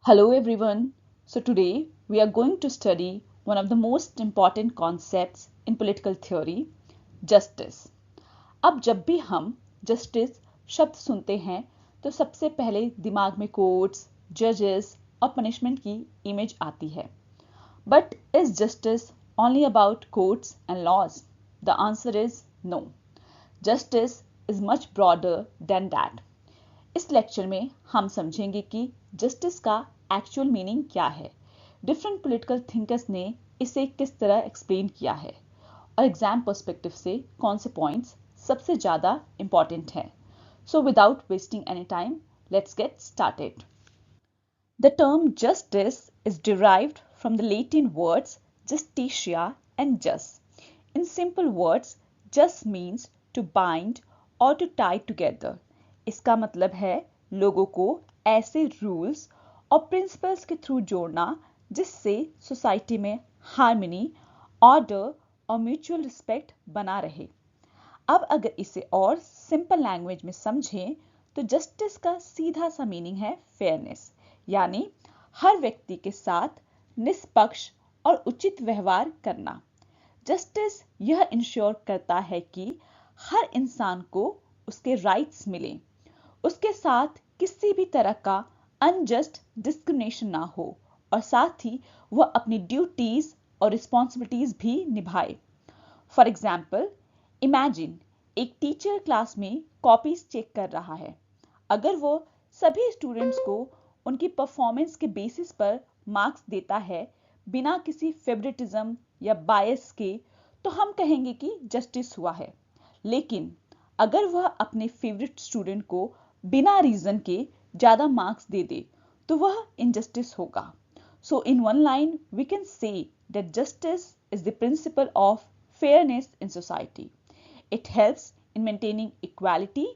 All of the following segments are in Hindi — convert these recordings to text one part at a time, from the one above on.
Hello everyone. So today we are going to study one of the most important concepts in political theory, justice. अब जब भी हम justice शब्द सुनते हैं तो सबसे पहले दिमाग में कोर्ट्स, जजेस और पनिशमेंट की इमेज आती है. But is justice only about courts and laws? The answer is no. Justice is much broader than that. इस लेक्चर में हम समझेंगे कि जस्टिस का एक्चुअल मीनिंग क्या है, डिफरेंट पॉलिटिकल थिंकर्स ने इसे किस तरह एक्सप्लेन किया है और एग्जाम पर्सपेक्टिव से कौन से पॉइंट्स सबसे ज़्यादा इंपॉर्टेंट हैं. So without wasting any time, let's get started. The term justice is derived from the Latin words justitia and jus. In simple words, jus means to bind or to tie together. इसका मतलब है लोगों को ऐसे रूल्स और प्रिंसिपल्स के थ्रू जोड़ना जिससे सोसाइटी में हार्मनी, ऑर्डर और म्यूचुअल रिस्पेक्ट बना रहे. अब अगर इसे और सिंपल लैंग्वेज में समझें तो जस्टिस का सीधा सा मीनिंग है फेयरनेस, यानी हर व्यक्ति के साथ निष्पक्ष और उचित व्यवहार करना. जस्टिस यह इंश्योर करता है कि हर इंसान को उसके राइट्स मिलें, उसके साथ किसी भी तरह का अनजस्ट डिस्क्रिमिनेशन ना हो और साथ ही वह अपनी ड्यूटीज और रिस्पॉन्सिबिलिटीज भी निभाए. फॉर एग्जाम्पल, इमेजिन एक टीचर क्लास में कॉपीज चेक कर रहा है. अगर वो सभी स्टूडेंट्स को उनकी परफॉर्मेंस के बेसिस पर मार्क्स देता है बिना किसी फेवरेटिज्म या बायस के, तो हम कहेंगे कि जस्टिस हुआ है. लेकिन अगर वह अपने फेवरेट स्टूडेंट को बिना रीजन के ज्यादा मार्क्स दे दे तो वह इनजस्टिस होगा. So in one line we can say that justice is the principle of fairness in society. It helps in maintaining equality,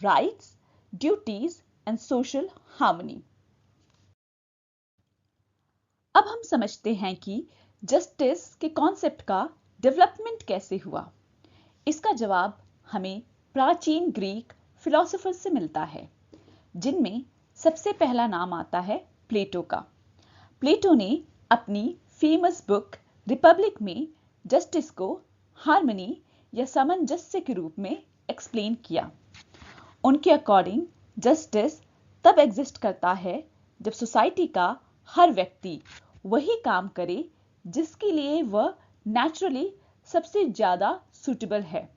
rights, duties and social harmony. अब हम समझते हैं कि जस्टिस के कॉन्सेप्ट का डेवलपमेंट कैसे हुआ. इसका जवाब हमें प्राचीन ग्रीक फिलोसोफर से मिलता है, जिनमें सबसे पहला नाम आता है प्लेटो का. प्लेटो ने अपनी फेमस बुक रिपब्लिक में जस्टिस को हार्मनी या सामंजस्य के रूप में एक्सप्लेन किया. उनके अकॉर्डिंग जस्टिस तब एग्जिस्ट करता है जब सोसाइटी का हर व्यक्ति वही काम करे जिसके लिए वह नेचुरली सबसे ज्यादा सुटेबल है.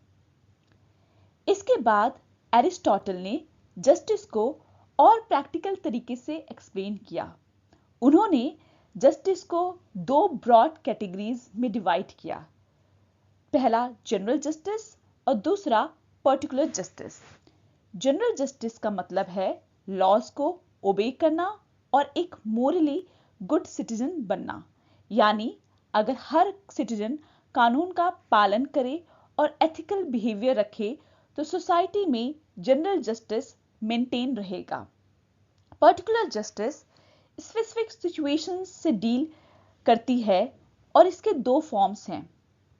इसके बाद एरिस्टोटल ने जस्टिस को और प्रैक्टिकल तरीके से एक्सप्लेन किया. उन्होंने जस्टिस को दो ब्रॉड कैटेगरीज में डिवाइड किया. पहला जनरल जस्टिस और दूसरा पर्टिकुलर जस्टिस. जनरल जस्टिस का मतलब है लॉज को ओबे करना और एक मोरली गुड सिटीजन बनना, यानी अगर हर सिटीजन कानून का पालन करे और एथिकल बिहेवियर रखे तो सोसाइटी में जनरल जस्टिस मेंटेन रहेगा. पर्टिकुलर जस्टिस स्पेसिफिक सिचुएशंस से डील करती है और इसके दो फॉर्म्स हैं.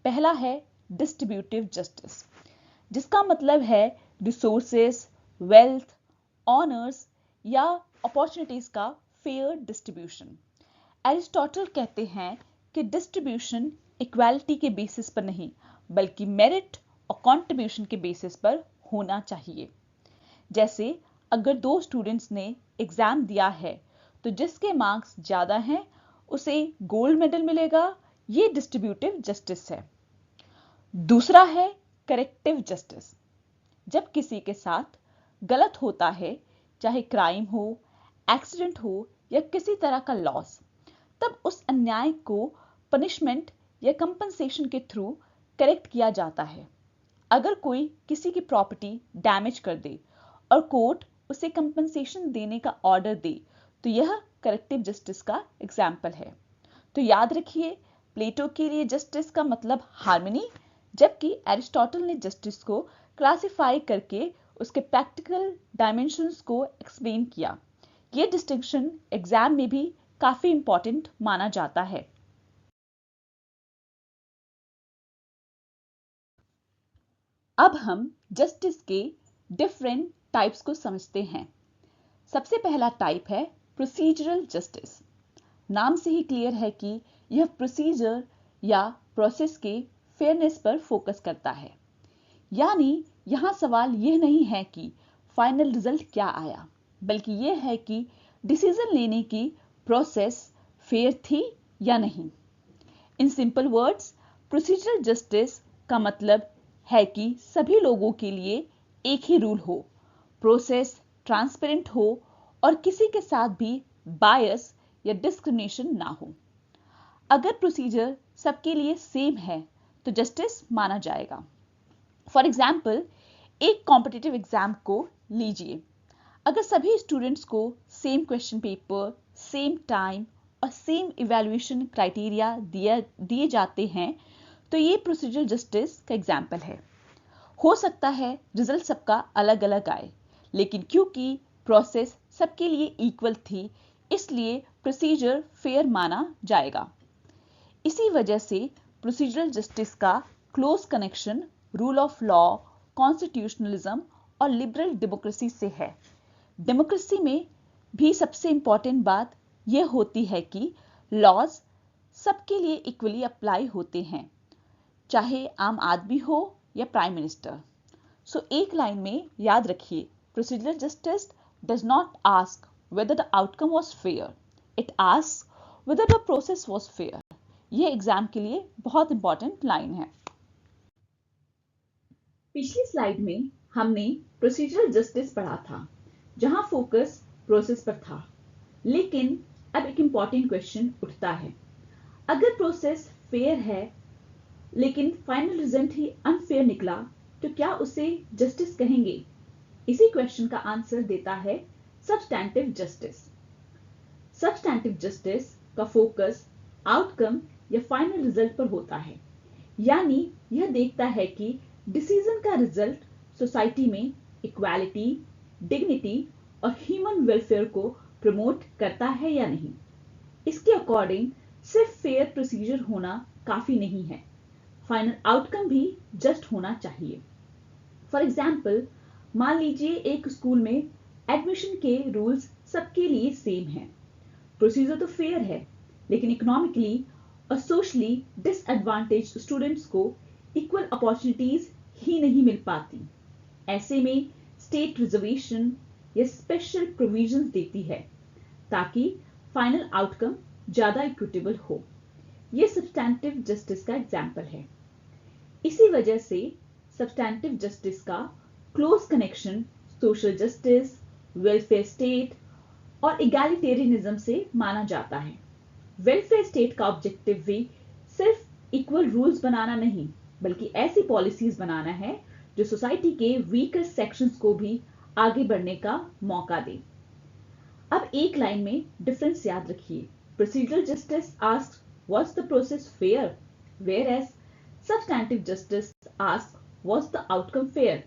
पहला है डिस्ट्रीब्यूटिव जस्टिस, जिसका मतलब है रिसोर्सेस, वेल्थ, ऑनर्स या अपॉर्चुनिटीज का फेयर डिस्ट्रीब्यूशन. एरिस्टोटल कहते हैं कि डिस्ट्रीब्यूशन इक्वालिटी के बेसिस पर नहीं बल्कि मेरिट और कंट्रीब्यूशन के बेसिस पर होना चाहिए. जैसे अगर दो स्टूडेंट्स ने एग्जाम दिया है तो जिसके मार्क्स ज्यादा हैं उसे गोल्ड मेडल मिलेगा. ये डिस्ट्रीब्यूटिव जस्टिस है. दूसरा है करेक्टिव जस्टिस. जब किसी के साथ गलत होता है, चाहे क्राइम हो, एक्सीडेंट हो या किसी तरह का लॉस, तब उस अन्याय को पनिशमेंट या कंपनसेशन के थ्रू करेक्ट किया जाता है. अगर कोई किसी की प्रॉपर्टी डैमेज कर दे और कोर्ट उसे कंपनसेशन देने का ऑर्डर दे तो यह करेक्टिव जस्टिस का एग्जाम्पल है. तो याद रखिए, प्लेटो के लिए जस्टिस का मतलब हार्मनी, जबकि एरिस्टोटल ने जस्टिस को क्लासिफाई करके उसके प्रैक्टिकल डायमेंशंस को एक्सप्लेन किया. यह डिस्टिंक्शन एग्जाम में भी काफी इंपॉर्टेंट माना जाता है. अब हम जस्टिस के डिफरेंट टाइप्स को समझते हैं. सबसे पहला टाइप है प्रोसीजरल जस्टिस। नाम से ही क्लियर है कि यह प्रोसीजर या प्रोसेस के फेयरनेस पर फोकस करता है। यानी यहां सवाल यह नहीं है कि फाइनल रिजल्ट क्या आया, बल्कि यह है कि डिसीजन लेने की प्रोसेस फेयर थी या नहीं। In simple words, procedural justice का मतलब है कि सभी लोगों के लिए एक ही रूल हो, प्रोसेस ट्रांसपेरेंट हो और किसी के साथ भी बायस या डिस्क्रिमिनेशन ना हो। अगर प्रोसीजर सबके लिए सेम है तो जस्टिस माना जाएगा। फॉर एग्जाम्पल, एक कॉम्पिटिटिव एग्जाम को लीजिए। अगर सभी स्टूडेंट्स को same question paper, same time और सेम इवैल्यूएशन क्राइटेरिया दिए जाते हैं तो ये प्रोसीजरल जस्टिस का एग्जाम्पल है। हो सकता है रिजल्ट सबका अलग अलग आए, लेकिन क्योंकि प्रोसेस सबके लिए इक्वल थी, इसलिए प्रोसीजर फेयर माना जाएगा। इसी वजह से प्रोसीजरल जस्टिस का close connection rule of law, constitutionalism और लिबरल डेमोक्रेसी से है। डेमोक्रेसी में भी सबसे इंपॉर्टेंट बात यह होती है कि लॉज सबके लिए इक्वली अप्लाई होते हैं, चाहे आम आदमी हो या प्राइम मिनिस्टर। सो एक लाइन में याद रखिए, procedural justice does not ask whether the outcome was fair, it asks whether the process was fair। यह एग्जाम के लिए बहुत इंपॉर्टेंट लाइन है। पिछली स्लाइड में हमने प्रोसीजरल जस्टिस पढ़ा था, जहां फोकस प्रोसेस पर था। लेकिन अब एक इंपॉर्टेंट क्वेश्चन उठता है, अगर प्रोसेस फेयर है लेकिन फाइनल रिजल्ट ही अनफेयर निकला तो क्या उसे जस्टिस कहेंगे? इसी क्वेश्चन का आंसर देता है सब्सटैंटिव जस्टिस। सब्सटैंटिव जस्टिस का फोकस आउटकम या फाइनल रिजल्ट पर होता है, यानी यह देखता है कि डिसीजन का रिजल्ट सोसाइटी में इक्वालिटी, डिग्निटी और ह्यूमन वेलफेयर को प्रमोट करता है या नहीं। इसके अकॉर्डिंग सिर्फ फेयर प्रोसीजर होना काफी नहीं है, फाइनल आउटकम भी जस्ट होना चाहिए। फॉर एग्जाम्पल, मान लीजिए एक स्कूल में एडमिशन के रूल्स सबके लिए सेम हैं। प्रोसीजर तो फेयर है, लेकिन इकोनॉमिकली और सोशली डिसएडवांटेज स्टूडेंट्स को इक्वल अपॉर्चुनिटीज ही नहीं मिल पाती। ऐसे में स्टेट रिजर्वेशन या स्पेशल प्रोविजंस देती है ताकि फाइनल आउटकम ज्यादा इक्विटेबल हो। यह सब्सटैंटिव जस्टिस का एग्जाम्पल है। इसी वजह से सब्सटैंटिव जस्टिस का close connection social justice, welfare state और इगैलिटेरियनिज्म से माना जाता है। वेलफेयर स्टेट का ऑब्जेक्टिव भी सिर्फ इक्वल रूल्स बनाना नहीं, बल्कि ऐसी पॉलिसीज बनाना है जो सोसाइटी के वीकर सेक्शंस को भी आगे बढ़ने का मौका दे। अब एक लाइन में डिफरेंस याद रखिए, procedural justice asks was the process fair, whereas substantive justice asks was the outcome fair।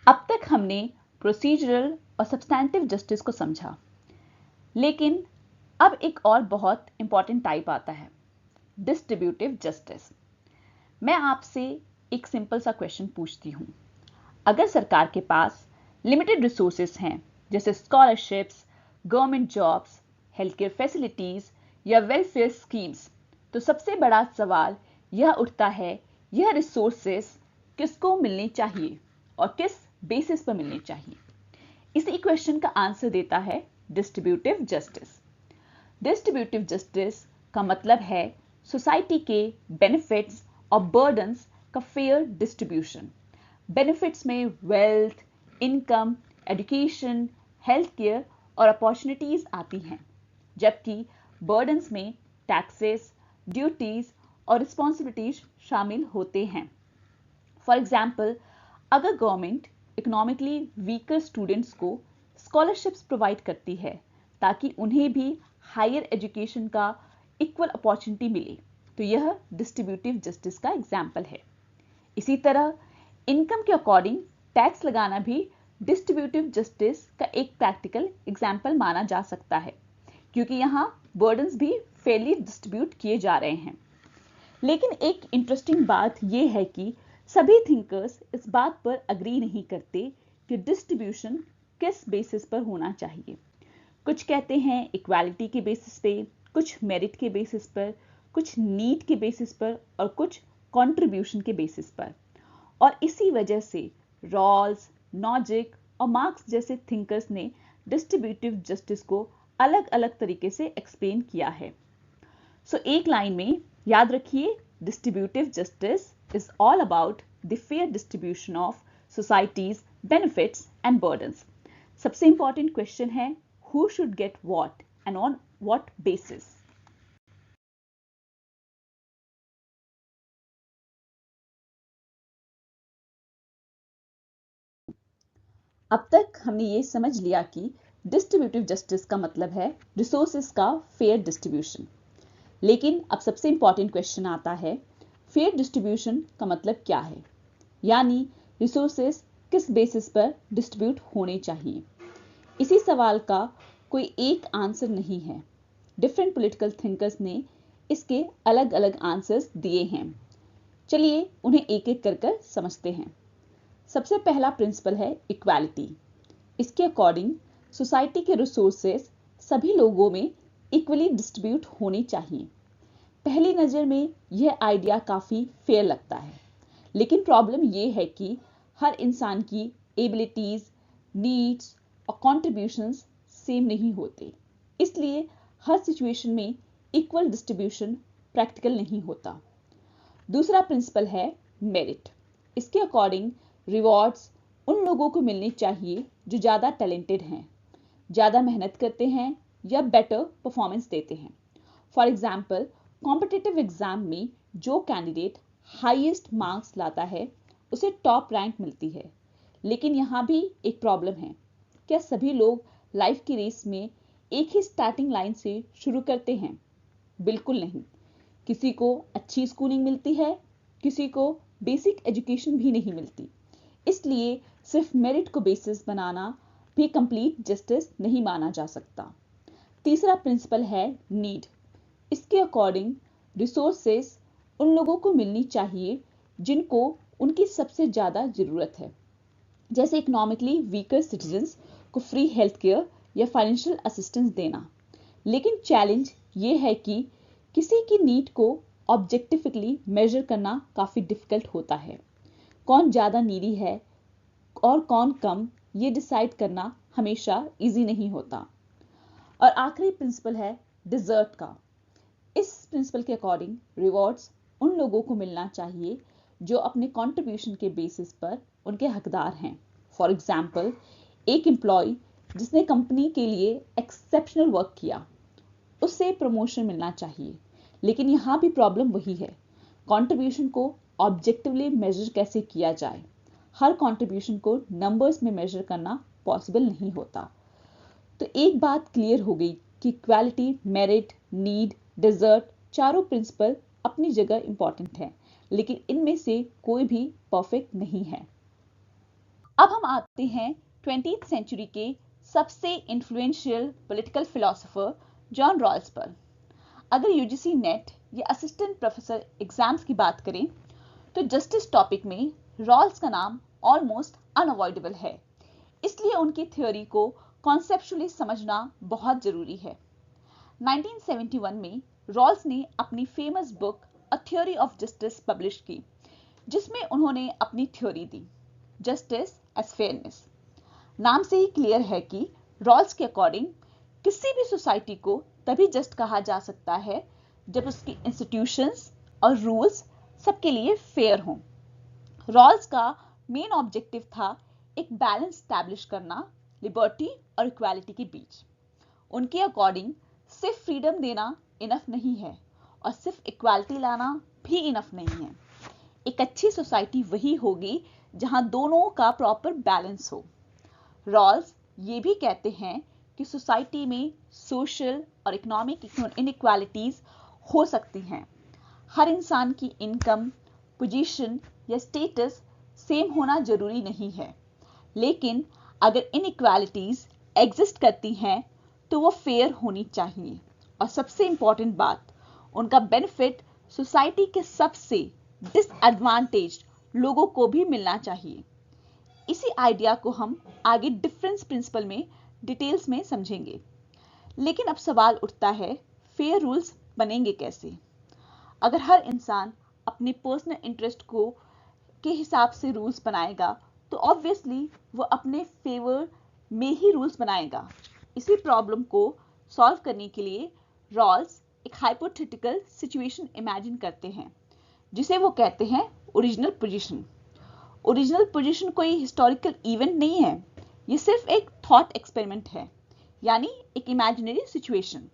अब तक हमने प्रोसीजरल और सब्सटैंटिव जस्टिस को समझा, लेकिन अब एक और बहुत इंपॉर्टेंट टाइप आता है, डिस्ट्रीब्यूटिव जस्टिस। मैं आपसे एक सिंपल सा क्वेश्चन पूछती हूँ, अगर सरकार के पास लिमिटेड रिसोर्सेस हैं, जैसे scholarships, government jobs, health care facilities या वेलफेयर स्कीम्स, तो सबसे बड़ा सवाल यह उठता है, यह रिसोर्सेस किसको मिलने चाहिए और किस बेसिस पर मिलने चाहिए। इसी क्वेश्चन का आंसर देता है डिस्ट्रीब्यूटिव जस्टिस। डिस्ट्रीब्यूटिव जस्टिस का मतलब है सोसाइटी के बेनिफिट्स और बर्डन्स का फेयर डिस्ट्रीब्यूशन। बेनिफिट्स में wealth, income, education, health care और अपॉर्चुनिटीज आती हैं, जबकि बर्डन्स में टैक्सेस, ड्यूटीज और रिस्पॉन्सिबिलिटीज शामिल होते हैं। फॉर एग्जाम्पल, अगर गवर्नमेंट इकोनॉमिकली वीकर स्टूडेंट्स को स्कॉलरशिप्स प्रोवाइड करती है ताकि उन्हें भी हायर एजुकेशन का इक्वल अपॉर्चुनिटी मिले, तो यह डिस्ट्रीब्यूटिव जस्टिस का एग्जाम्पल है। इसी तरह इनकम के अकॉर्डिंग टैक्स लगाना भी डिस्ट्रीब्यूटिव जस्टिस का एक प्रैक्टिकल एग्जाम्पल माना जा सकता है, क्योंकि यहाँ बर्डन्स भी फेयरली डिस्ट्रीब्यूट किए जा रहे हैं। लेकिन एक इंटरेस्टिंग बात यह है कि सभी थिंकर्स इस बात पर अग्री नहीं करते कि डिस्ट्रीब्यूशन किस बेसिस पर होना चाहिए। कुछ कहते हैं इक्वालिटी के बेसिस पे, कुछ मेरिट के बेसिस पर, कुछ नीड के बेसिस पर और कुछ कंट्रीब्यूशन के बेसिस पर। और इसी वजह से रॉल्स, नॉजिक और मार्क्स जैसे थिंकर्स ने डिस्ट्रीब्यूटिव जस्टिस को अलग अलग तरीके से एक्सप्लेन किया है। सो एक लाइन में याद रखिए, distributive justice is all about the fair distribution of societies benefits and burdens. सबसे इंपॉर्टेंट क्वेश्चन है, who should get what and on what basis? अब तक हमने ये समझ लिया कि डिस्ट्रीब्यूटिव जस्टिस का मतलब है रिसोर्सेस का फेयर डिस्ट्रीब्यूशन। लेकिन अब सबसे इंपॉर्टेंट क्वेश्चन आता है, फेयर डिस्ट्रीब्यूशन का मतलब क्या है, यानी रिसोर्सेस किस बेसिस पर डिस्ट्रीब्यूट होने चाहिए। इसी सवाल का कोई एक आंसर नहीं है। डिफरेंट पॉलिटिकल थिंकर्स ने इसके अलग अलग आंसर्स दिए हैं। चलिए उन्हें एक एक कर समझते हैं। सबसे पहला प्रिंसिपल है इक्वालिटी। इसके अकॉर्डिंग सोसाइटी के रिसोर्सेस सभी लोगों में इक्वली डिस्ट्रीब्यूट होने चाहिए। पहली नज़र में यह आइडिया काफ़ी फेयर लगता है, लेकिन प्रॉब्लम यह है कि हर इंसान की एबिलिटीज़, नीड्स और कॉन्ट्रीब्यूशंस सेम नहीं होते, इसलिए हर सिचुएशन में इक्वल डिस्ट्रीब्यूशन प्रैक्टिकल नहीं होता। दूसरा प्रिंसिपल है मेरिट। इसके अकॉर्डिंग रिवॉर्ड्स उन लोगों को मिलने चाहिए जो ज़्यादा टैलेंटेड हैं, ज़्यादा मेहनत करते हैं या बेटर परफॉर्मेंस देते हैं। फॉर एग्जाम्पल, कॉम्पिटिटिव एग्जाम में जो कैंडिडेट हाईएस्ट मार्क्स लाता है उसे टॉप रैंक मिलती है। लेकिन यहाँ भी एक प्रॉब्लम है, क्या सभी लोग लाइफ की रेस में एक ही स्टार्टिंग लाइन से शुरू करते हैं? बिल्कुल नहीं। किसी को अच्छी स्कूलिंग मिलती है, किसी को बेसिक एजुकेशन भी नहीं मिलती। इसलिए सिर्फ मेरिट को बेसिस बनाना भी कंप्लीट जस्टिस नहीं माना जा सकता। तीसरा प्रिंसिपल है नीड। इसके अकॉर्डिंग रिसोर्सेस उन लोगों को मिलनी चाहिए जिनको उनकी सबसे ज़्यादा ज़रूरत है, जैसे इकोनॉमिकली वीकर सिटीजन्स को फ्री हेल्थ केयर या फाइनेंशियल असिस्टेंस देना। लेकिन चैलेंज ये है कि किसी की नीड को ऑब्जेक्टिफिकली मेजर करना काफ़ी डिफिकल्ट होता है। कौन ज़्यादा नीडी है और कौन कम, ये डिसाइड करना हमेशा इजी नहीं होता। और आखिरी प्रिंसिपल है डिजर्ट का। इस प्रिंसिपल के अकॉर्डिंग रिवॉर्ड्स उन लोगों को मिलना चाहिए जो अपने कंट्रीब्यूशन के बेसिस पर उनके हकदार हैं। फॉर एग्जाम्पल, एक एम्प्लॉय जिसने कंपनी के लिए एक्सेप्शनल वर्क किया, उससे प्रमोशन मिलना चाहिए। लेकिन यहाँ भी प्रॉब्लम वही है, कंट्रीब्यूशन को ऑब्जेक्टिवली मेजर कैसे किया जाए। हर कंट्रीब्यूशन को नंबर्स में मेजर करना पॉसिबल नहीं होता। तो एक बात क्लियर हो गई कि इक्वालिटी, मेरिट, नीड, डिजर्ट चारों प्रिंसिपल अपनी जगह इंपॉर्टेंट हैं, लेकिन इनमें से कोई भी परफेक्ट नहीं है। अब हम आते हैं 20th सेंचुरी के सबसे influential political philosopher John Rawls पर। अगर यूजीसी नेट या असिस्टेंट प्रोफेसर एग्जाम्स की बात करें तो जस्टिस टॉपिक में रॉल्स का नाम ऑलमोस्ट अनअवॉइडेबल है, इसलिए उनकी थ्योरी को कॉन्सेप्चुअली समझना बहुत जरूरी है। 1971 में रॉल्स ने अपनी famous book a theory of justice publish की, जिसमें उन्होंने अपनी थ्योरी दी, जस्टिस एज फेयरनेस। नाम से ही क्लियर है कि रॉल्स के अकॉर्डिंग किसी भी सोसाइटी को तभी जस्ट कहा जा सकता है जब उसकी इंस्टीट्यूशंस और रूल्स सबके लिए फेयर हों। रॉल्स का मेन ऑब्जेक्टिव था एक बैलेंस स्टैब्लिश करना लिबर्टी और इक्वालिटी के बीच। उनके अकॉर्डिंग सिर्फ फ्रीडम देना इनफ नहीं है और सिर्फ इक्वालिटी लाना भी इनफ नहीं है। एक अच्छी सोसाइटी वही होगी जहां दोनों का प्रॉपर बैलेंस हो। रॉल्स ये भी कहते हैं कि सोसाइटी में सोशल और इकोनॉमिक इनइक्वालिटीज हो सकती हैं। हर इंसान की इनकम, पोजीशन या स्टेटस सेम होना जरूरी नहीं है, लेकिन अगर इनइक्वालिटीज एग्जिस्ट करती हैं तो वो फेयर होनी चाहिए और सबसे इंपॉर्टेंट बात, उनका बेनिफिट सोसाइटी के सबसे डिसएडवांटेज्ड लोगों को भी मिलना चाहिए। इसी आइडिया को हम आगे डिफरेंस प्रिंसिपल में डिटेल्स में समझेंगे। लेकिन अब सवाल उठता है, फेयर रूल्स बनेंगे कैसे? अगर हर इंसान अपने पर्सनल इंटरेस्ट को के हिसाब से रूल्स बनाएगा तो ऑब्वियसली वो अपने फेवर में ही रूल्स बनाएगा। इसी प्रॉब्लम को सॉल्व करने के लिए रॉल्स एक हाइपोथेटिकल सिचुएशन इमेजिन करते हैं जिसे वो कहते हैं ओरिजिनल पोजीशन। ओरिजिनल पोजीशन कोई हिस्टोरिकल इवेंट नहीं है, ये सिर्फ एक थॉट एक्सपेरिमेंट है, यानी एक इमेजिनरी सिचुएशन।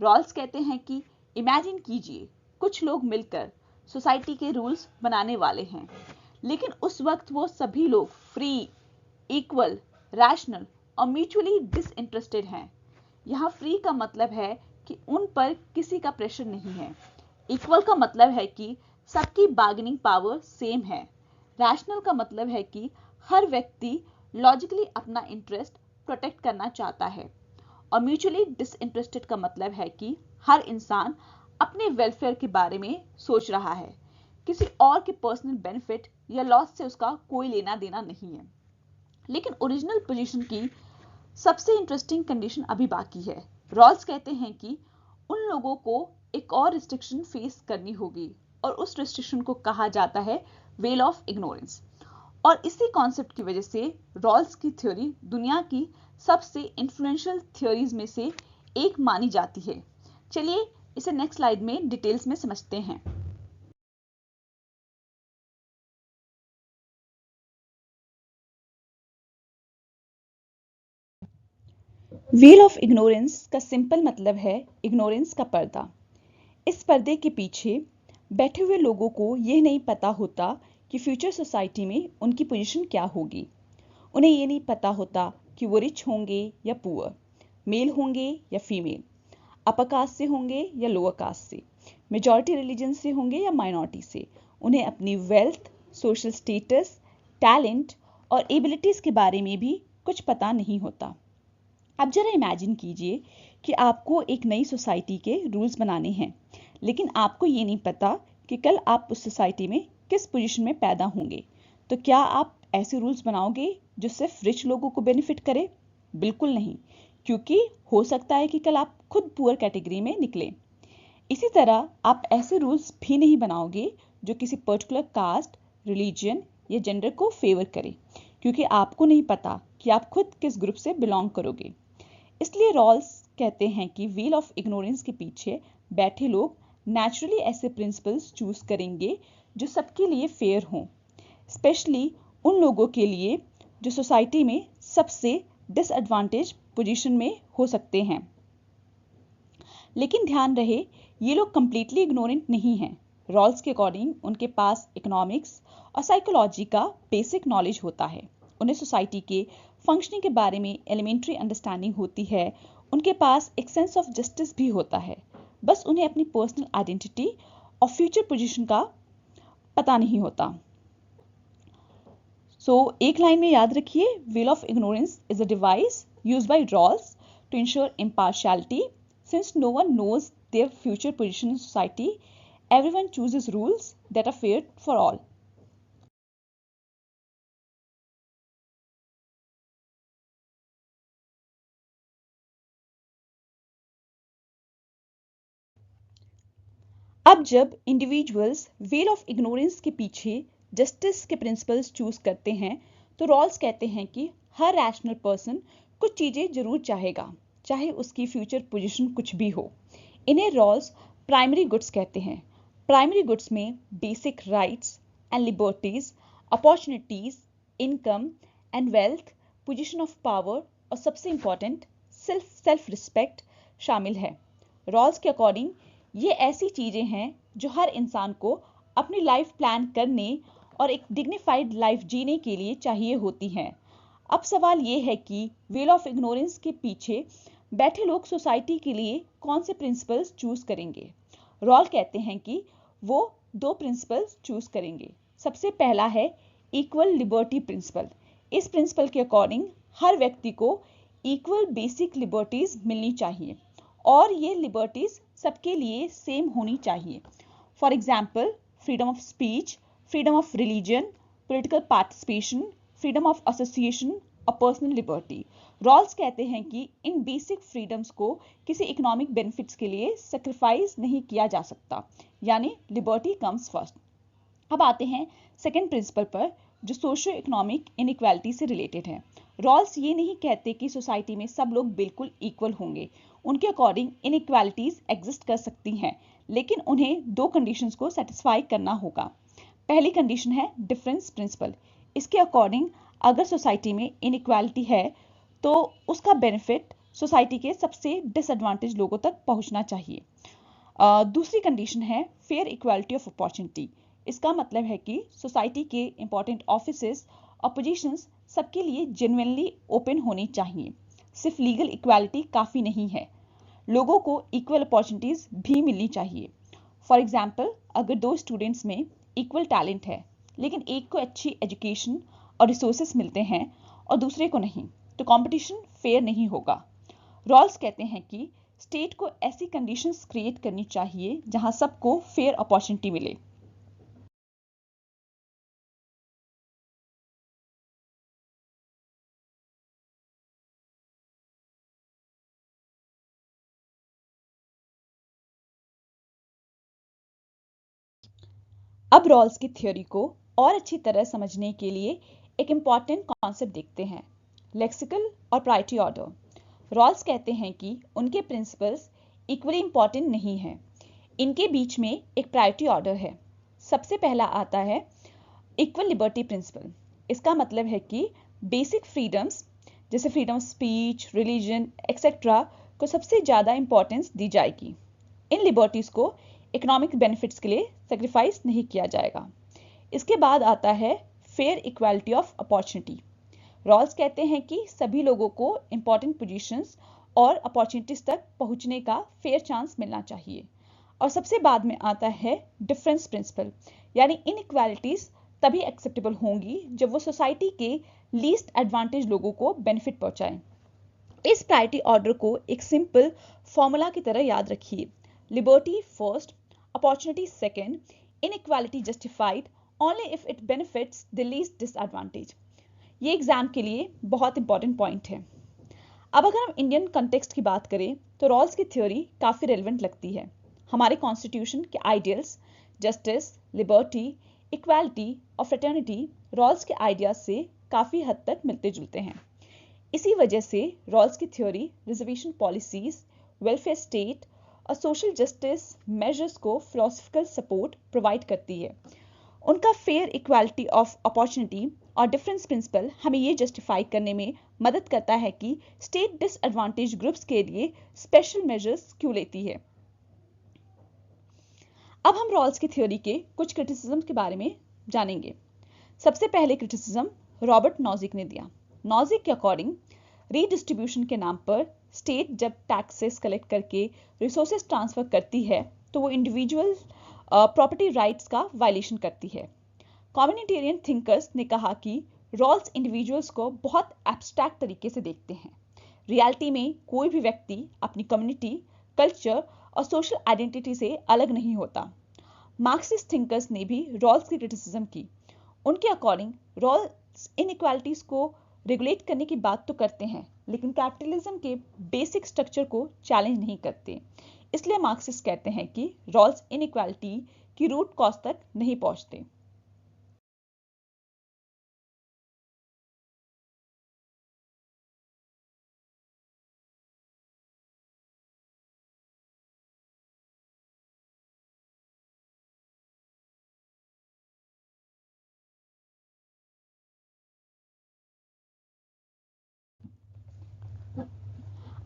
रॉल्स कहते हैं कि इमेजिन कीजिए कुछ लोग मिलकर सोसाइटी के रूल्स बनाने वाले हैं, लेकिन उस वक्त वो सभी लोग फ्री, इक्वल, रैशनल और म्यूचुअली डिसइंटरेस्टेड हैं। यहाँ फ्री का मतलब है कि उन पर किसी का प्रेशर नहीं है। इक्वल का मतलब है कि सबकी बार्गेनिंग पावर सेम है। रैशनल का मतलब है कि हर व्यक्ति लॉजिकली अपना इंटरेस्ट प्रोटेक्ट करना चाहता है। और म्यूचुअली डिसइंटरेस्टेड का मतलब है कि हर इंसान अपने वेलफेयर के बारे में सोच रहा है, किसी और के पर्सनल बेनिफिट या लॉस से उसका कोई लेना देना नहीं है। लेकिन ओरिजिनल पोजीशन की सबसे इंटरेस्टिंग कंडीशन अभी बाकी है। रॉल्स कहते हैं कि उन लोगों को एक और रिस्ट्रिक्शन फेस करनी होगी और उस रिस्ट्रिक्शन को कहा जाता है वेल ऑफ इग्नोरेंस। और इसी कॉन्सेप्ट की वजह से रॉल्स की थ्योरी दुनिया की सबसे इन्फ्लुएंशियल थ्योरीज में से एक मानी जाती है। चलिए इसे नेक्स्ट स्लाइड में डिटेल्स में समझते हैं। वेल ऑफ इग्नोरेंस का सिंपल मतलब है इग्नोरेंस का पर्दा। इस पर्दे के पीछे बैठे हुए लोगों को यह नहीं पता होता कि फ्यूचर सोसाइटी में उनकी पोजीशन क्या होगी। उन्हें यह नहीं पता होता कि वो रिच होंगे या पुअर, मेल होंगे या फीमेल, अपर कास्ट से होंगे या लोअर कास्ट से, मेजॉरिटी रिलीजन से होंगे या माइनॉरिटी से। उन्हें अपनी वेल्थ, सोशल स्टेटस, टैलेंट और एबिलिटीज के बारे में भी कुछ पता नहीं होता। अब जरा इमेजिन कीजिए कि आपको एक नई सोसाइटी के रूल्स बनाने हैं, लेकिन आपको ये नहीं पता कि कल आप उस सोसाइटी में किस पोजीशन में पैदा होंगे। तो क्या आप ऐसे रूल्स बनाओगे जो सिर्फ रिच लोगों को बेनिफिट करे? बिल्कुल नहीं, क्योंकि हो सकता है कि कल आप खुद पुअर कैटेगरी में निकले। इसी तरह आप ऐसे रूल्स भी नहीं बनाओगे जो किसी पर्टिकुलर कास्ट, रिलीजन या जेंडर को फेवर करे, क्योंकि आपको नहीं पता कि आप खुद किस ग्रुप से बिलोंग करोगे। इसलिए रॉल्स कहते हैं कि व्हील ऑफ इग्नोरेंस के पीछे बैठे लोग नेचुरली ऐसे प्रिंसिपल्स चूज करेंगे जो सबके लिए फेयर हों, स्पेशली उन लोगों के लिए जो सोसाइटी में सबसे डिसएडवांटेज पोजीशन में हो सकते हैं। लेकिन ध्यान रहे, ये लोग कंप्लीटली इग्नोरेंट नहीं हैं। रॉल्स के अकॉर्डिंग उनके पास इकोनॉमिक्स और साइकोलॉजी का बेसिक नॉलेज होता है। उन्हें सोसाइटी के फंक्शनिंग के बारे में एलिमेंट्री अंडरस्टैंडिंग होती है। उनके पास एक सेंस ऑफ जस्टिस भी होता है। बस उन्हें अपनी पर्सनल आइडेंटिटी और फ्यूचर पोजीशन का पता नहीं होता। एक लाइन में याद रखिए, wheel of ignorance is a device used by Rawls to ensure impartiality. Since no one knows their future position in society, everyone chooses rules that are fair for all. अब जब इंडिविजुअल्स वेल ऑफ इग्नोरेंस के पीछे जस्टिस के प्रिंसिपल्स चूज करते हैं, तो रॉल्स कहते हैं कि हर रैशनल पर्सन कुछ चीजें जरूर चाहेगा, चाहे उसकी फ्यूचर पोजीशन कुछ भी हो। इन्हें रॉल्स प्राइमरी गुड्स कहते हैं। प्राइमरी गुड्स में basic rights and liberties, opportunities, income and wealth, position of power और सबसे इंपॉर्टेंट सेल्फ रिस्पेक्ट शामिल है। रॉल्स के अकॉर्डिंग ये ऐसी चीजें हैं जो हर इंसान को अपनी लाइफ प्लान करने और एक डिग्निफाइड लाइफ जीने के लिए चाहिए होती हैं। अब सवाल ये है कि वेल ऑफ इग्नोरेंस के पीछे बैठे लोग सोसाइटी के लिए कौन से प्रिंसिपल्स चूज करेंगे? रॉल कहते हैं कि वो दो प्रिंसिपल्स चूज करेंगे। सबसे पहला है इक्वल लिबर्टी प्रिंसिपल। इस प्रिंसिपल के अकॉर्डिंग हर व्यक्ति को इक्वल बेसिक लिबर्टीज मिलनी चाहिए और ये लिबर्टीज सबके लिए सेम होनी चाहिए। For example, freedom of speech, freedom of religion, political participation, freedom of association और पर्सनल लिबर्टी। रॉल्स कहते हैं कि इन बेसिक फ्रीडम्स को किसी इकोनॉमिक बेनिफिट्स के लिए सेक्रीफाइस नहीं किया जा सकता, यानी लिबर्टी कम्स फर्स्ट। अब आते हैं सेकेंड प्रिंसिपल पर, जो सोशियो इकोनॉमिक इनइक्वालिटी से रिलेटेड है। रॉल्स ये नहीं कहते कि सोसाइटी में सब लोग बिल्कुल इक्वल होंगे। उनके अकॉर्डिंग इनइक्वालिटीज एग्जिस्ट कर सकती हैं, लेकिन उन्हें दो कंडीशंस को सेटिस्फाई करना होगा। पहली कंडीशन है डिफरेंस प्रिंसिपल। इसके अकॉर्डिंग अगर सोसाइटी में इनइक्वालिटी है तो उसका बेनिफिट सोसाइटी के सबसे डिसएडवांटेज लोगों तक पहुंचना चाहिए। दूसरी कंडीशन है फेयर इक्वालिटी ऑफ अपॉर्चुनिटी। इसका मतलब है कि सोसाइटी के इंपॉर्टेंट ऑफिसेस और पोजीशंस सबके लिए जेन्युइनली ओपन होनी चाहिए। सिर्फ लीगल इक्वालिटी काफ़ी नहीं है, लोगों को इक्वल अपॉर्चुनिटीज़ भी मिलनी चाहिए। फॉर एग्जाम्पल, अगर दो स्टूडेंट्स में इक्वल टैलेंट है लेकिन एक को अच्छी एजुकेशन और रिसोर्सेस मिलते हैं और दूसरे को नहीं, तो कंपटीशन फेयर नहीं होगा। रॉल्स कहते हैं कि स्टेट को ऐसी कंडीशंस क्रिएट करनी चाहिए जहां सबको फेयर अपॉर्चुनिटी मिले। अब रॉल्स की थ्योरी को और अच्छी तरह समझने के लिए एक इम्पॉर्टेंट कॉन्सेप्ट देखते हैं, लेक्सिकल और प्रायोरिटी ऑर्डर। रॉल्स कहते हैं कि उनके प्रिंसिपल्स इक्वली इंपॉर्टेंट नहीं है, इनके बीच में एक प्रायोरिटी ऑर्डर है। सबसे पहला आता है इक्वल लिबर्टी प्रिंसिपल। इसका मतलब है कि बेसिक फ्रीडम्स जैसे freedom of speech, religion etcetera को सबसे ज़्यादा इंपॉर्टेंस दी जाएगी। इन लिबर्टीज को इकोनॉमिक बेनिफिट्स के लिए सेक्रीफाइस नहीं किया जाएगा। इसके बाद आता है fair equality of opportunity. Rawls कहते हैं कि सभी लोगों को इंपॉर्टेंट पोजीशंस और अपॉर्चुनिटीज तक पहुंचने का फेयर चांस मिलना चाहिए। और सबसे बाद में आता है डिफरेंस प्रिंसिपल, यानी इनइक्वालिटीज तभी एक्सेप्टेबल होंगी जब वो सोसाइटी के लीस्ट एडवांटेज लोगों को बेनिफिट पहुंचाएं। इस प्रायोरिटी ऑर्डर को एक सिंपल फॉर्मूला की तरह याद रखिए, liberty first, opportunity second, inequality justified only if it benefits the least disadvantage. ये एग्जाम के लिए बहुत इंपॉर्टेंट पॉइंट है। अब अगर हम इंडियन कंटेक्स्ट की बात करें तो रॉल्स की थ्योरी काफ़ी रेलिवेंट लगती है। हमारे कॉन्स्टिट्यूशन के आइडियल्स जस्टिस, लिबर्टी, इक्वालिटी और फ्रेटर्निटी रॉल्स के आइडियाज से काफ़ी हद तक मिलते जुलते हैं। इसी वजह से रॉल्स की theory reservation policies, welfare state और सोशल जस्टिस मेजर्स को फिलोसफिकल सपोर्ट प्रोवाइड करती है। उनका फेयर इक्वालिटी ऑफ अपॉर्चुनिटी और डिफरेंस प्रिंसिपल हमें ये जस्टिफाई करने में मदद करता है कि स्टेट डिसएडवांटेज ग्रुप्स के लिए स्पेशल मेजर्स क्यों लेती है। अब हम रॉल्स की थ्योरी के कुछ क्रिटिसिज्म के बारे में जानेंगे। सबसे पहले क्रिटिसिज्म रॉबर्ट नॉजिक ने दिया। नॉजिक के अकॉर्डिंग रीडिस्ट्रीब्यूशन के नाम पर स्टेट जब टैक्सेस कलेक्ट करके रिसोर्सेज ट्रांसफर करती है तो वो इंडिविजुअल प्रॉपर्टी राइट्स का वायलेशन करती है। कम्युनिटेरियन थिंकर्स ने कहा कि रॉल्स इंडिविजुअल्स को बहुत एब्स्ट्रैक्ट तरीके से देखते हैं। रियलिटी में कोई भी व्यक्ति अपनी कम्युनिटी, कल्चर और सोशल आइडेंटिटी से अलग नहीं होता। मार्क्सिस्ट थिंकर्स ने भी रॉल्स की क्रिटिसिज्म की। उनके अकॉर्डिंग रॉल्स इनइक्वालिटीज को रेगुलेट करने की बात तो करते हैं, लेकिन कैपिटलिज्म के बेसिक स्ट्रक्चर को चैलेंज नहीं करते। इसलिए मार्क्सिस्ट कहते हैं कि रॉल्स इनइक्वालिटी की रूट कॉज तक नहीं पहुंचते।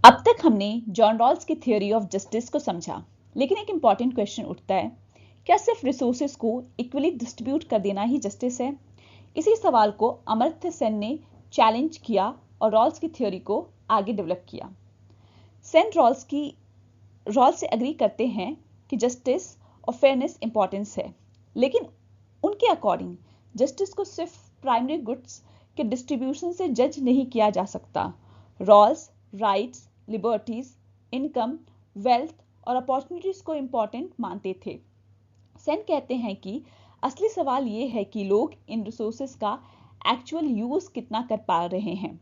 अब तक हमने जॉन रॉल्स की थ्योरी ऑफ जस्टिस को समझा, लेकिन एक इंपॉर्टेंट क्वेश्चन उठता है, क्या सिर्फ रिसोर्सेज को इक्वली डिस्ट्रीब्यूट कर देना ही जस्टिस है? इसी सवाल को अमर्त्य सेन ने चैलेंज किया और रॉल्स की थ्योरी को आगे डेवलप किया। सेन रॉल्स से एग्री करते हैं कि जस्टिस और फेयरनेस इंपॉर्टेंस है, लेकिन उनके अकॉर्डिंग जस्टिस को सिर्फ प्राइमरी गुड्स के डिस्ट्रीब्यूशन से जज नहीं किया जा सकता। Rawls, rights, liberties, income, wealth और अपॉर्चुनिटीज को इम्पोर्टेंट मानते थे। सेन कहते हैं कि असली सवाल ये है कि लोग इन रिसोर्सेज का एक्चुअल यूज कितना कर पा रहे हैं।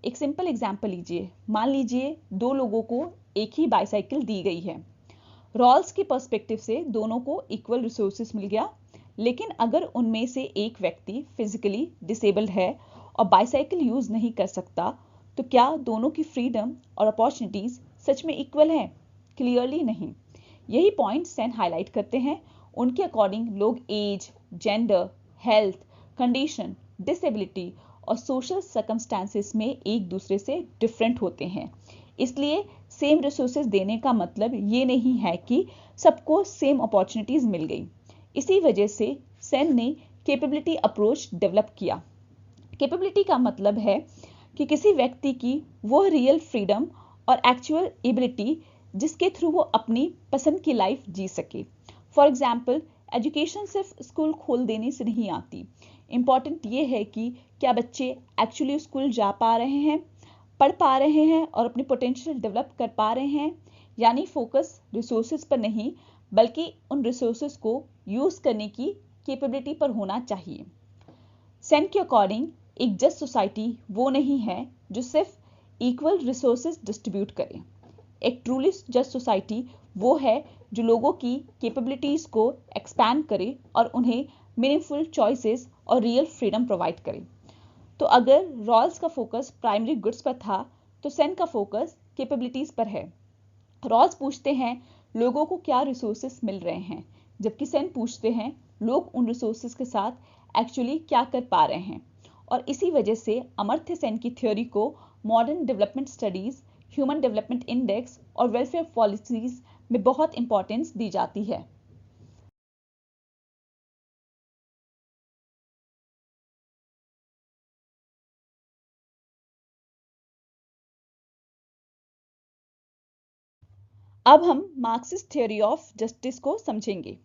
एक सिंपल एग्जांपल लीजिए, मान लीजिए दो लोगों को एक ही बाइसाइकिल दी गई है। रॉल्स के पर्सपेक्टिव से दोनों को इक्वल रिसोर्सेज मिल गया, लेकिन अगर उनमें से एक व्यक्ति फिजिकली डिसेबल्ड है और बाइसाइकिल यूज नहीं कर सकता, तो क्या दोनों की फ्रीडम और अपॉर्चुनिटीज सच में इक्वल है? क्लियरली नहीं। यही पॉइंट सेन हाईलाइट करते हैं। उनके अकॉर्डिंग लोग age, gender, health condition, disability और सोशल सर्कमस्टांसेस में एक दूसरे से डिफरेंट होते हैं। इसलिए सेम रिसोर्सेज देने का मतलब ये नहीं है कि सबको सेम अपॉर्चुनिटीज मिल गई। इसी वजह से सेन ने कैपेबिलिटी अप्रोच डेवलप किया। कैपेबिलिटी का मतलब है कि किसी व्यक्ति की वो रियल फ्रीडम और एक्चुअल एबिलिटी जिसके थ्रू वो अपनी पसंद की लाइफ जी सके। फॉर एग्जाम्पल, एजुकेशन सिर्फ स्कूल खोल देने से नहीं आती। इम्पॉर्टेंट ये है कि क्या बच्चे एक्चुअली स्कूल जा पा रहे हैं, पढ़ पा रहे हैं और अपनी पोटेंशियल डेवलप कर पा रहे हैं। यानी फोकस रिसोर्सेज पर नहीं, बल्कि उन रिसोर्सेज को यूज करने की कैपेबिलिटी पर होना चाहिए। सेन के अकॉर्डिंग एक जस्ट सोसाइटी वो नहीं है जो सिर्फ इक्वल रिसोर्सेज डिस्ट्रीब्यूट करे। एक ट्रूली जस्ट सोसाइटी वो है जो लोगों की कैपेबिलिटीज को एक्सपैंड करे और उन्हें मीनिंगफुल चॉइसेस और रियल फ्रीडम प्रोवाइड करे। तो अगर रॉल्स का फोकस प्राइमरी गुड्स पर था, तो सेन का फोकस कैपेबिलिटीज पर है। रॉल्स पूछते हैं लोगों को क्या रिसोर्सेस मिल रहे हैं, जबकि सेन पूछते हैं लोग उन रिसोर्सेस के साथ एक्चुअली क्या कर पा रहे हैं। और इसी वजह से अमर्त्य सेन की थ्योरी को modern development studies, human development index और वेलफेयर पॉलिसीज में बहुत इंपॉर्टेंस दी जाती है। अब हम मार्क्सिस्ट थ्योरी ऑफ जस्टिस को समझेंगे।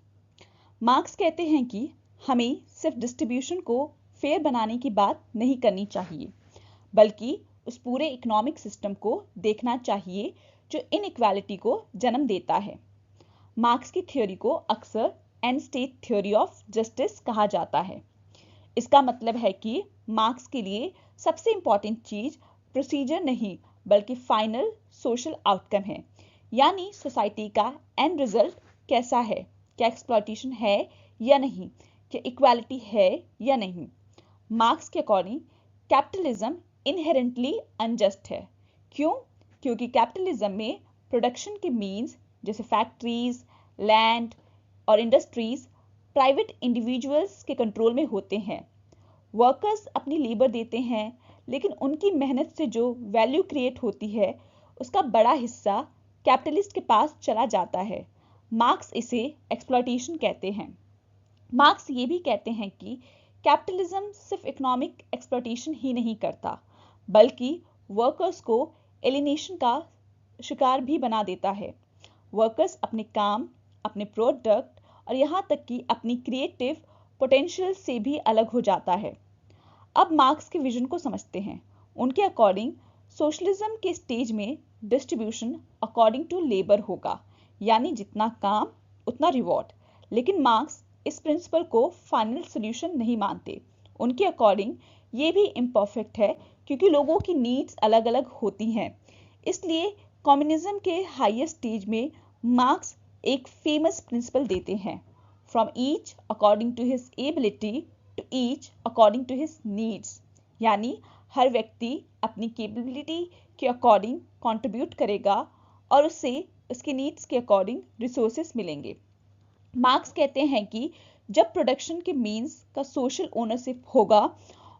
मार्क्स कहते हैं कि हमें सिर्फ डिस्ट्रीब्यूशन को फेयर बनाने की बात नहीं करनी चाहिए, बल्कि उस पूरे इकोनॉमिक सिस्टम को देखना चाहिए जो इनइक्वालिटी को जन्म देता है। मार्क्स की थ्योरी को अक्सर and state theory of justice कहा जाता है। इसका मतलब है कि मार्क्स के लिए सबसे इंपॉर्टेंट चीज प्रोसीजर नहीं, बल्कि फाइनल सोशल आउटकम है। यानी सोसाइटी का एंड रिजल्ट कैसा है, क्या एक्सप्लॉयटेशन है या नहीं, क्या इक्वालिटी है या नहीं। मार्क्स के अकॉर्डिंग कैपिटलिज्म इनहेरेंटली अनजस्ट है। क्यों? क्योंकि कैपिटलिज्म में प्रोडक्शन के मीन्स जैसे फैक्ट्रीज, लैंड और इंडस्ट्रीज प्राइवेट इंडिविजुअल्स के कंट्रोल में होते हैं। वर्कर्स अपनी लेबर देते हैं, लेकिन उनकी मेहनत से जो वैल्यू क्रिएट होती है उसका बड़ा हिस्सा कैपिटलिस्ट के पास चला जाता है। मार्क्स इसे एक्सप्लॉयटेशन कहते हैं। मार्क्स ये भी कहते हैं कि कैपिटलिज्म सिर्फ इकोनॉमिक एक्सप्लॉयटेशन ही नहीं करता, बल्कि वर्कर्स को एलिनेशन का शिकार भी बना देता है। वर्कर्स अपने काम, अपने प्रोडक्ट और यहाँ तक कि अपनी क्रिएटिव पोटेंशियल से भी अलग हो जाता है। अब मार्क्स के विजन को समझते हैं। उनके अकॉर्डिंग सोशलिज्म के स्टेज में डिस्ट्रीब्यूशन अकॉर्डिंग टू लेबर होगा, यानी जितना काम उतना रिवॉर्ड। लेकिन मार्क्स इस प्रिंसिपल को फाइनल सॉल्यूशन नहीं मानते। उनके अकॉर्डिंग ये भी इम्परफेक्ट है, क्योंकि लोगों की नीड्स अलग अलग होती हैं। इसलिए कम्युनिज्म के हाईएस्ट स्टेज में मार्क्स एक फेमस प्रिंसिपल देते हैं, from each according to his ability to each according to his needs. यानी हर व्यक्ति अपनी कैपेबिलिटी के अकॉर्डिंग कंट्रीब्यूट करेगा और उससे उसके नीड्स के अकॉर्डिंग रिसोर्सेस मिलेंगे। मार्क्स कहते हैं कि जब प्रोडक्शन के मीन्स का सोशल ओनरशिप होगा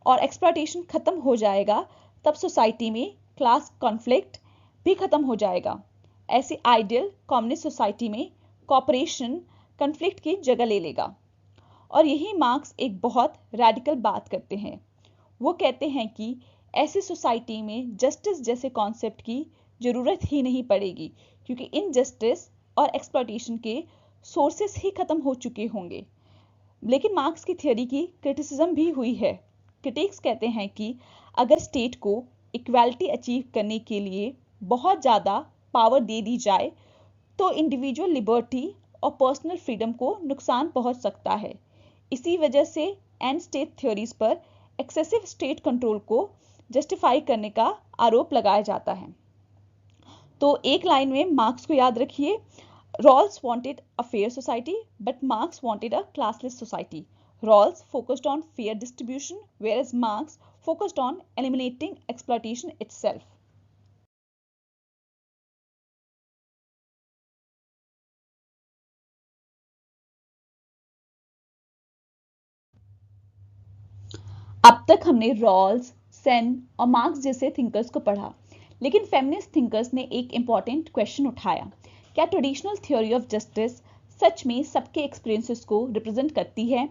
और एक्सप्लॉयटेशन खत्म हो जाएगा, तब सोसाइटी में क्लास कॉन्फ्लिक्ट भी खत्म हो जाएगा। ऐसी आइडियल कम्युनिस्ट सोसाइटी में कॉपरेशन कॉन्फ्लिक्ट की जगह ले लेगा। और यही मार्क्स एक बहुत रैडिकल बात करते हैं। वो कहते हैं कि ऐसी सोसाइटी में जस्टिस जैसे कॉन्सेप्ट की जरूरत ही नहीं पड़ेगी, क्योंकि इनजस्टिस और एक्सप्लॉयटेशन के सोर्सेस ही खत्म हो चुके होंगे। लेकिन मार्क्स की थ्योरी की क्रिटिसिज्म भी हुई है। क्रिटिक्स कहते हैं कि अगर स्टेट को इक्वालिटी अचीव करने के लिए बहुत ज़्यादा पावर दे दी जाए, तो इंडिविजुअल लिबर्टी और पर्सनल फ्रीडम को नुकसान पहुंच सकता है। इसी वजह से एंड स्टेट थ्योरीज पर एक्सेसिव स्टेट कंट्रोल को जस्टिफाई करने का आरोप लगाया जाता है। तो एक लाइन में मार्क्स को याद रखिए, Rawls wanted a fair society, but Marx wanted a classless society. Rawls focused on fair distribution, whereas Marx focused on eliminating exploitation itself. अब तक हमने रॉल्स, सेन और मार्क्स जैसे थिंकर्स को पढ़ा, लेकिन फेमिनिस्ट थिंकर्स ने एक इंपॉर्टेंट क्वेश्चन उठाया, क्या ट्रेडिशनल थ्योरी ऑफ जस्टिस सच में सबके एक्सपीरियंसेस को रिप्रेजेंट करती है?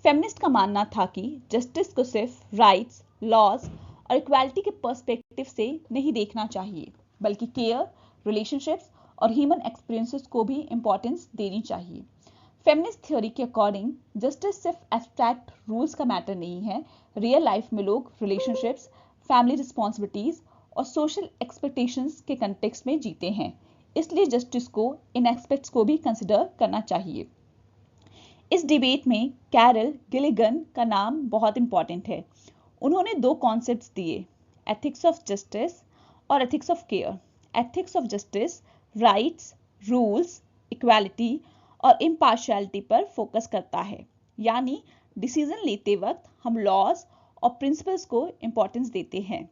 फेमिनिस्ट का मानना था कि जस्टिस को सिर्फ राइट्स, लॉज और इक्वालिटी के पर्सपेक्टिव से नहीं देखना चाहिए, बल्कि केयर, रिलेशनशिप्स और ह्यूमन एक्सपीरियंसेस को भी इंपॉर्टेंस देनी चाहिए। फेमिनिस्ट थ्योरी के अकॉर्डिंग जस्टिस सिर्फ एब्स्ट्रैक्ट रूल्स का मैटर नहीं है, रियल लाइफ में लोग रिलेशनशिप्स, फैमिली रिस्पॉन्सिबिलिटीज और सोशल एक्सपेक्टेशंस के कंटेक्स्ट में जीते हैं, इसलिए जस्टिस को इन एस्पेक्ट्स को भी कंसिडर करना चाहिए। इस डिबेट में कैरल गिलिगन का नाम बहुत इंपॉर्टेंट है। उन्होंने दो कॉन्सेप्ट्स दिए, एथिक्स ऑफ जस्टिस और ethics of care. Ethics of justice rights, rules, equality और इम्पार्शियलिटी पर फोकस करता है, यानी डिसीजन लेते वक्त हम लॉज और प्रिंसिपल्स को इंपॉर्टेंस देते हैं।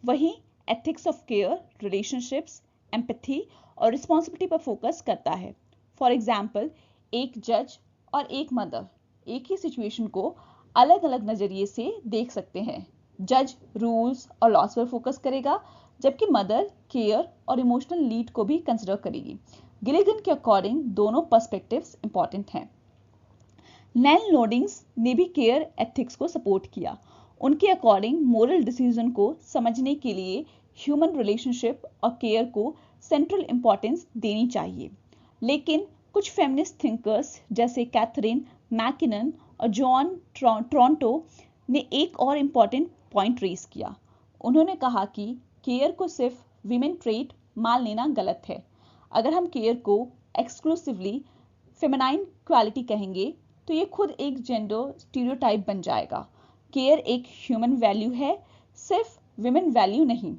वहीं ethics of care relationships, empathy और रिस्पॉन्सिबिलिटी पर फोकस करता है। फॉर एग्जाम्पल, एक जज और एक मदर एक ही सिचुएशन को अलग अलग नजरिए से देख सकते हैं। जज रूल्स और लॉस पर फोकस करेगा, जबकि मदर केयर और इमोशनल नीड को भी कंसिडर करेगी। गिलिगन के अकॉर्डिंग दोनों पर्सपेक्टिव्स इंपॉर्टेंट हैं। नैल नोडिंग्स ने भी केयर एथिक्स को सपोर्ट किया। उनके अकॉर्डिंग मोरल डिसीजन को समझने के लिए ह्यूमन रिलेशनशिप और केयर को सेंट्रल इंपॉर्टेंस देनी चाहिए। लेकिन कुछ फेमिनिस्ट थिंकर्स जैसे कैथरीन मैकिनन और जॉन टोरंटो ने एक और इम्पॉर्टेंट पॉइंट रेज किया। उन्होंने कहा कि केयर को सिर्फ वीमेन ट्रेट मान लेना गलत है। अगर हम केयर को एक्सक्लूसिवली फेमिनाइन क्वालिटी कहेंगे तो ये खुद एक जेंडर स्टीरियोटाइप बन जाएगा। केयर एक ह्यूमन वैल्यू है, सिर्फ विमेन वैल्यू नहीं।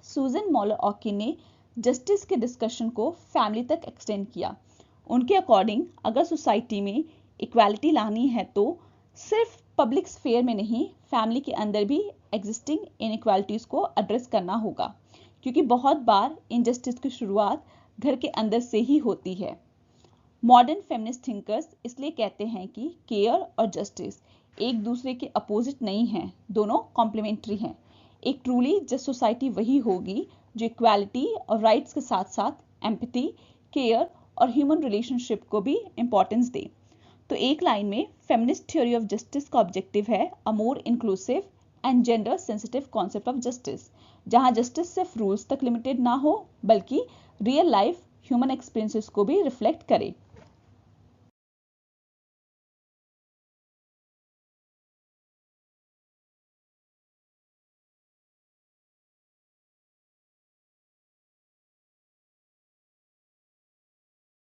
सूजन मॉलर ऑकिन ने जस्टिस के डिस्कशन को फैमिली तक एक्सटेंड किया। उनके अकॉर्डिंग अगर सोसाइटी में इक्वालिटी लानी है तो सिर्फ पब्लिक स्फेयर में नहीं, फैमिली के अंदर भी एग्जिस्टिंग इनइक्वालिटीज को एड्रेस करना होगा, क्योंकि बहुत बार इनजस्टिस की शुरुआत घर के अंदर से ही होती है। मॉडर्न फेमिनिस्ट थिंकर्स इसलिए कहते हैं कि केयर और जस्टिस एक दूसरे के अपोजिट नहीं हैं, दोनों कॉम्प्लीमेंट्री हैं। एक ट्रूली जस्ट सोसाइटी वही होगी जो इक्वालिटी और राइट्स के साथ साथ एम्पैथी, केयर और ह्यूमन रिलेशनशिप को भी इंपॉर्टेंस दे। तो एक लाइन में फेमिनिस्ट थ्योरी ऑफ जस्टिस का ऑब्जेक्टिव है a more inclusive and gender sensitive concept of justice, जहां जस्टिस सिर्फ रूल्स तक लिमिटेड ना हो, बल्कि रियल लाइफ ह्यूमन एक्सपीरियंसेस को भी रिफ्लेक्ट करे।